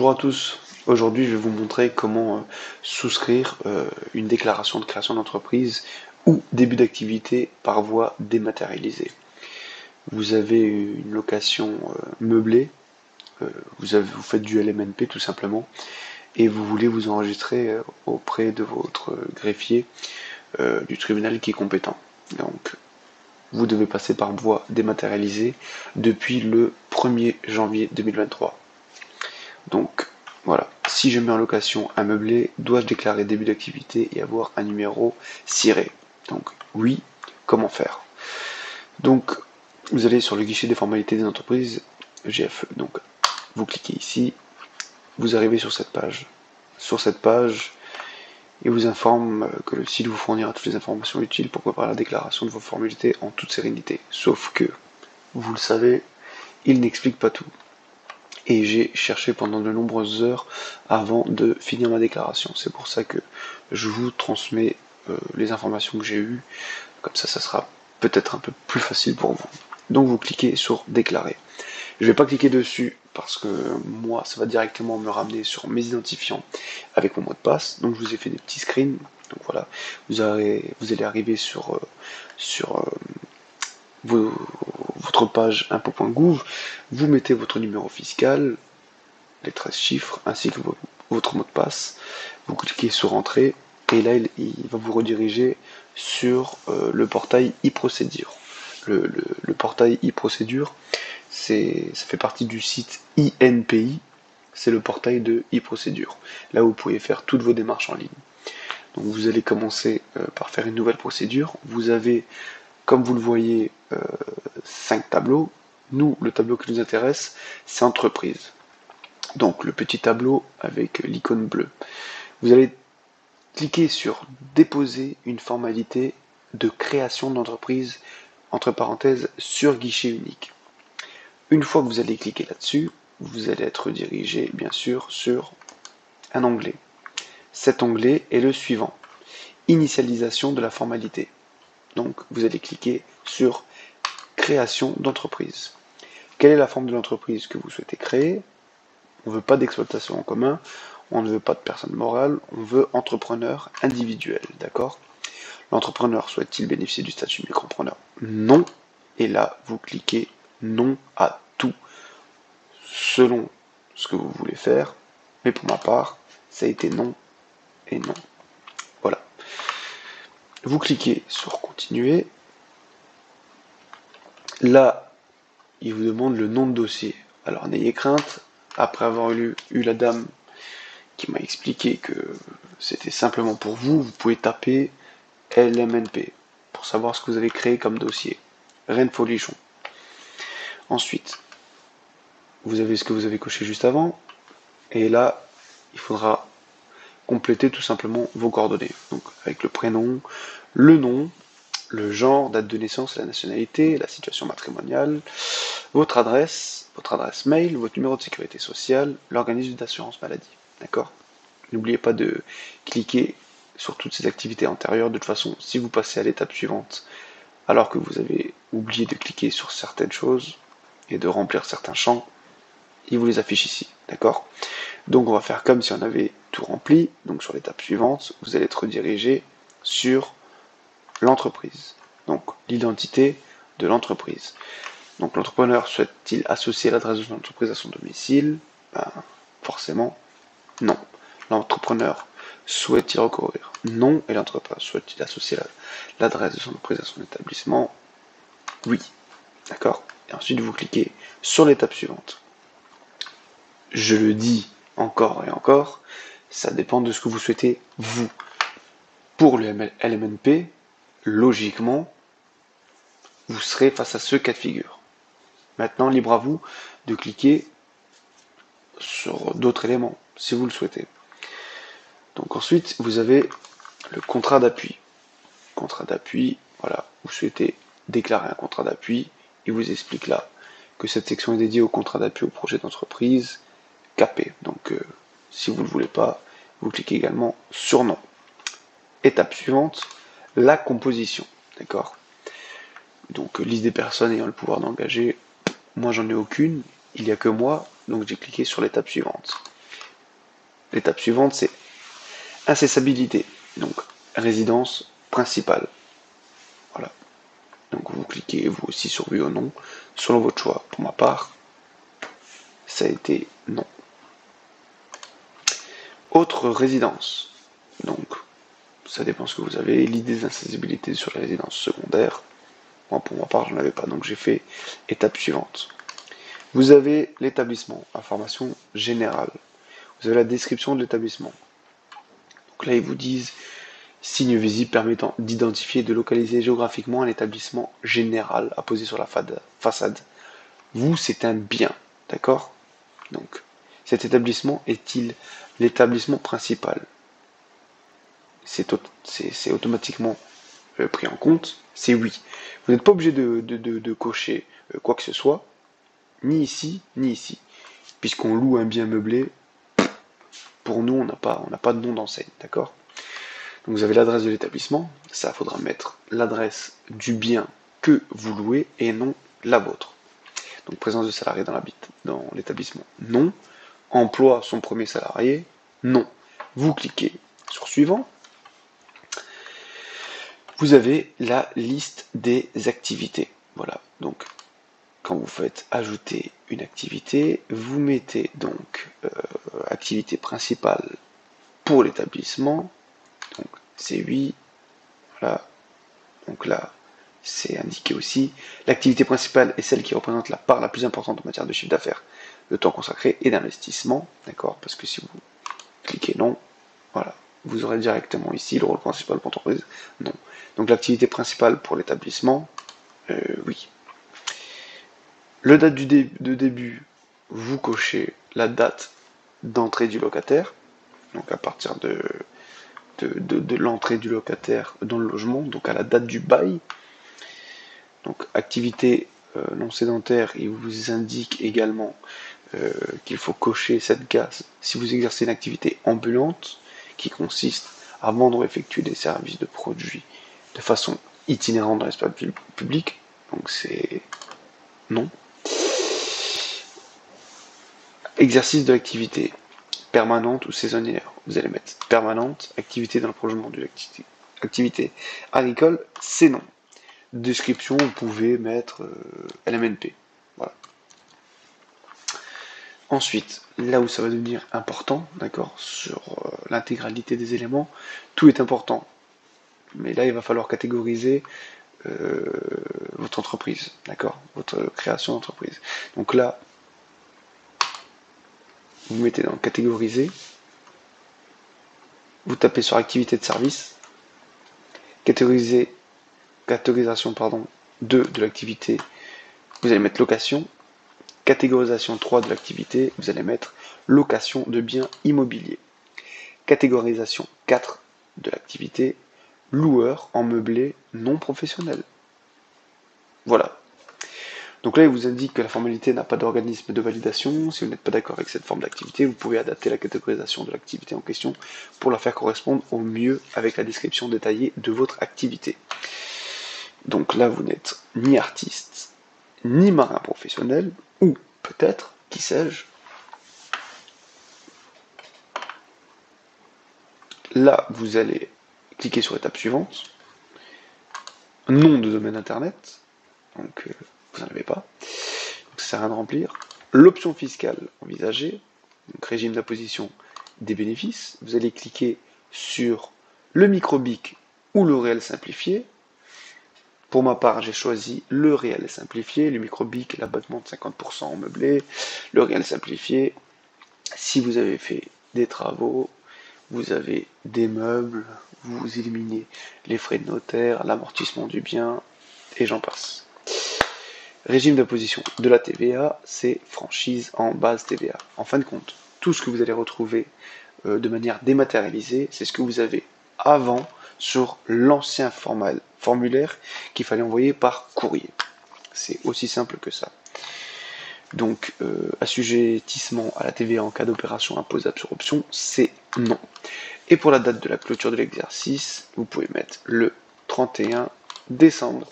Bonjour à tous, aujourd'hui je vais vous montrer comment souscrire une déclaration de création d'entreprise ou début d'activité par voie dématérialisée. Vous avez une location meublée, vous faites du LMNP tout simplement, et vous voulez vous enregistrer auprès de votre greffier du tribunal qui est compétent. Donc vous devez passer par voie dématérialisée depuis le 1er janvier 2023. Donc voilà, si je mets en location un meublé, dois-je déclarer début d'activité et avoir un numéro ciré? Donc oui, comment faire? Donc vous allez sur le guichet des formalités des entreprises, GFE. Donc vous cliquez ici, vous arrivez sur cette page. Sur cette page, il vous informe que le site vous fournira toutes les informations utiles pour préparer la déclaration de vos formalités en toute sérénité. Sauf que, vous le savez, il n'explique pas tout. Et j'ai cherché pendant de nombreuses heures avant de finir ma déclaration. C'est pour ça que je vous transmets les informations que j'ai eues. Comme ça sera peut-être un peu plus facile pour vous. Donc vous cliquez sur déclarer. Je ne vais pas cliquer dessus parce que moi ça va directement me ramener sur mes identifiants avec mon mot de passe. Donc je vous ai fait des petits screens. Donc voilà, vous allez arriver sur votre page impôt.gouv, vous mettez votre numéro fiscal, les 13 chiffres, ainsi que votre mot de passe, vous cliquez sur entrée, et là il va vous rediriger sur le portail e-procédure. Le portail e-procédure, ça fait partie du site INPI, c'est le portail de e-procédure. Là vous pouvez faire toutes vos démarches en ligne. Donc vous allez commencer par faire une nouvelle procédure. Vous avez, comme vous le voyez, 5 tableaux. Nous, le tableau qui nous intéresse, c'est entreprise. Donc le petit tableau avec l'icône bleue. Vous allez cliquer sur déposer une formalité de création d'entreprise, entre parenthèses, sur guichet unique. Une fois que vous allez cliquer là-dessus, vous allez être redirigé bien sûr sur un onglet. Cet onglet est le suivant, initialisation de la formalité. Donc vous allez cliquer sur création d'entreprise. Quelle est la forme de l'entreprise que vous souhaitez créer? On ne veut pas d'exploitation en commun, on ne veut pas de personne morale, on veut entrepreneur individuel, d'accord? L'entrepreneur souhaite-t-il bénéficier du statut micropreneur? Non. Et là, vous cliquez non à tout, selon ce que vous voulez faire. Mais pour ma part, ça a été non et non. Voilà. Vous cliquez sur continuer. Là, il vous demande le nom de dossier. Alors n'ayez crainte, après avoir eu la dame qui m'a expliqué que c'était simplement pour vous, vous pouvez taper LMNP pour savoir ce que vous avez créé comme dossier. Rien de folichon. Ensuite, vous avez ce que vous avez coché juste avant, et là, il faudra compléter tout simplement vos coordonnées. Donc avec le prénom, le nom, le genre, date de naissance, la nationalité, la situation matrimoniale, votre adresse mail, votre numéro de sécurité sociale, l'organisme d'assurance maladie. D'accord? N'oubliez pas de cliquer sur toutes ces activités antérieures. De toute façon, si vous passez à l'étape suivante, alors que vous avez oublié de cliquer sur certaines choses et de remplir certains champs, il vous les affiche ici. D'accord? Donc on va faire comme si on avait tout rempli. Donc sur l'étape suivante, vous allez être redirigé sur l'entreprise. Donc l'identité de l'entreprise. Donc l'entrepreneur souhaite-t-il associer l'adresse de son entreprise à son domicile? Ben, forcément, non. L'entrepreneur souhaite-t-il recourir? Non. Et l'entrepreneur souhaite-t-il associer l'adresse de son entreprise à son établissement? Oui. D'accord? Et ensuite vous cliquez sur l'étape suivante. Je le dis encore et encore, ça dépend de ce que vous souhaitez vous. Pour le LMNP, logiquement, vous serez face à ce cas de figure. Maintenant, libre à vous de cliquer sur d'autres éléments, si vous le souhaitez. Donc ensuite, vous avez le contrat d'appui. Contrat d'appui, voilà, vous souhaitez déclarer un contrat d'appui, il vous explique là que cette section est dédiée au contrat d'appui au projet d'entreprise, capé. Donc si vous ne le voulez pas, vous cliquez également sur non. Étape suivante, la composition. D'accord? Donc liste des personnes ayant le pouvoir d'engager, moi j'en ai aucune, il n'y a que moi, donc j'ai cliqué sur l'étape suivante. L'étape suivante, c'est incessabilité. Donc, résidence principale. Voilà. Donc, vous cliquez vous aussi sur oui ou non, selon votre choix. Pour ma part, ça a été non. Autre résidence. Donc, ça dépend ce que vous avez. L'idée d'incessibilité sur les résidences secondaires. Moi, pour ma part, je n'en avais pas, donc j'ai fait étape suivante. Vous avez l'établissement, information générale. Vous avez la description de l'établissement. Donc là, ils vous disent signe visible permettant d'identifier et de localiser géographiquement un établissement général à poser sur la façade. Vous, c'est un bien, d'accord? Donc, cet établissement est-il l'établissement principal? C'est automatiquement pris en compte, c'est oui. Vous n'êtes pas obligé de cocher quoi que ce soit, ni ici, ni ici. Puisqu'on loue un bien meublé, pour nous, on n'a pas de nom d'enseigne, d'accord? Donc vous avez l'adresse de l'établissement, ça faudra mettre l'adresse du bien que vous louez et non la vôtre. Donc présence de salarié dans l'établissement, non. Emploi son premier salarié, non. Vous cliquez sur suivant. Vous avez la liste des activités. Voilà, donc quand vous faites ajouter une activité, vous mettez donc activité principale pour l'établissement, donc c'est oui, voilà, donc là c'est indiqué aussi. L'activité principale est celle qui représente la part la plus importante en matière de chiffre d'affaires, de temps consacré et d'investissement, d'accord, parce que si vous cliquez non, voilà, vous aurez directement ici le rôle principal pour l'entreprise, non. Donc l'activité principale pour l'établissement, oui. Le date de début, vous cochez la date d'entrée du locataire, donc à partir de l'entrée du locataire dans le logement, donc à la date du bail. Donc activité non sédentaire, il vous indique également qu'il faut cocher cette case si vous exercez une activité ambulante qui consiste à vendre ou effectuer des services de produits de façon itinérante dans l'espace public. Donc c'est non. Exercice de l'activité permanente ou saisonnière. Vous allez mettre permanente, activité dans le prolongement de l'activité. Activité agricole, c'est non. Description, vous pouvez mettre LMNP. Voilà. Ensuite, là où ça va devenir important, d'accord, sur l'intégralité des éléments, tout est important. Mais là, il va falloir catégoriser votre entreprise, d'accord, votre création d'entreprise. Donc là, vous mettez dans catégoriser, vous tapez sur activité de service, catégorisation 2 de l'activité, vous allez mettre location, catégorisation 3 de l'activité, vous allez mettre location de biens immobiliers. Catégorisation 4 de l'activité, loueur en meublé non professionnel. Voilà. Donc là, il vous indique que la formalité n'a pas d'organisme de validation. Si vous n'êtes pas d'accord avec cette forme d'activité, vous pouvez adapter la catégorisation de l'activité en question pour la faire correspondre au mieux avec la description détaillée de votre activité. Donc là, vous n'êtes ni artiste, ni marin professionnel, ou peut-être, qui sais-je. Là, vous allez cliquer sur l'étape suivante. Nom de domaine internet. Donc, vous n'en avez pas. Donc, ça sert à rien de remplir. L'option fiscale envisagée. Donc, régime d'imposition des bénéfices. Vous allez cliquer sur le micro-BIC ou le réel simplifié. Pour ma part, j'ai choisi le réel simplifié. Le micro-BIC, l'abattement de 50% en meublé. Le réel simplifié. Si vous avez fait des travaux, vous avez des meubles, vous éliminez les frais de notaire, l'amortissement du bien, et j'en passe. Régime d'imposition de la TVA, c'est franchise en base TVA. En fin de compte, tout ce que vous allez retrouver de manière dématérialisée, c'est ce que vous avez avant sur l'ancien formulaire qu'il fallait envoyer par courrier. C'est aussi simple que ça. Donc, assujettissement à la TVA en cas d'opération imposable sur option, c'est non. Et pour la date de la clôture de l'exercice, vous pouvez mettre le 31 décembre.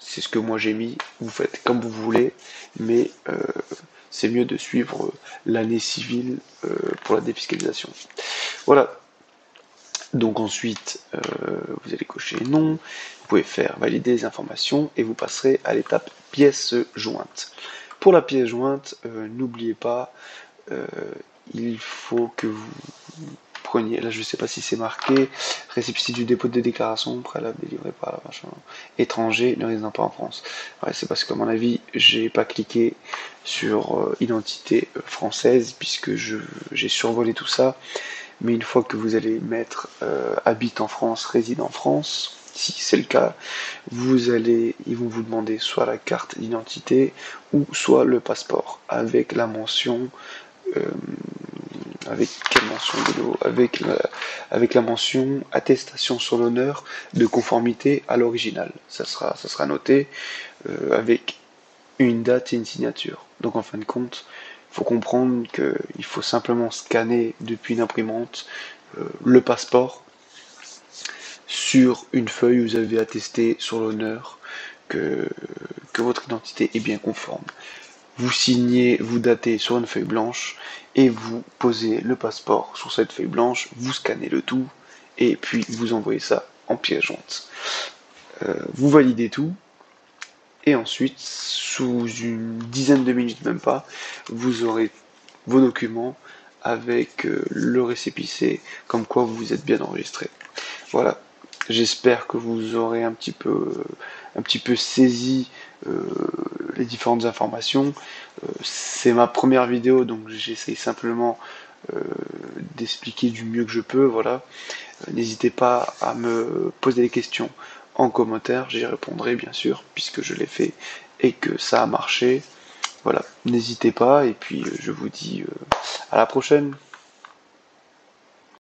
c'est ce que moi j'ai mis, vous faites comme vous voulez, mais c'est mieux de suivre l'année civile pour la défiscalisation. Voilà. Donc ensuite, vous allez cocher non, vous pouvez faire valider les informations et vous passerez à l'étape pièce jointe. Pour la pièce jointe, n'oubliez pas, il faut que vous preniez, là je ne sais pas si c'est marqué, récépissé du dépôt de déclaration préalable délivré par la machin, étranger ne résidant pas en France. Ouais, c'est parce qu'à mon avis, j'ai pas cliqué sur identité française puisque j'ai survolé tout ça. Mais une fois que vous allez mettre habite en France, réside en France, si c'est le cas, ils vont vous demander soit la carte d'identité ou soit le passeport avec la mention, avec quelle mention avec la mention attestation sur l'honneur de conformité à l'original. Ça sera noté avec une date et une signature. Donc en fin de compte, il faut comprendre qu'il faut simplement scanner depuis une imprimante le passeport sur une feuille où vous avez attesté sur l'honneur que votre identité est bien conforme. Vous signez, vous datez sur une feuille blanche et vous posez le passeport sur cette feuille blanche, vous scannez le tout et puis vous envoyez ça en pièce jointe. Vous validez tout et ensuite, sous une dizaine de minutes, même pas, vous aurez vos documents avec le récépissé comme quoi vous vous êtes bien enregistré. Voilà, j'espère que vous aurez un petit peu saisi les différentes informations. C'est ma première vidéo, donc j'essaye simplement d'expliquer du mieux que je peux. Voilà, n'hésitez pas à me poser des questions en commentaire, j'y répondrai bien sûr, puisque je l'ai fait et que ça a marché. Voilà, n'hésitez pas, et puis je vous dis à la prochaine.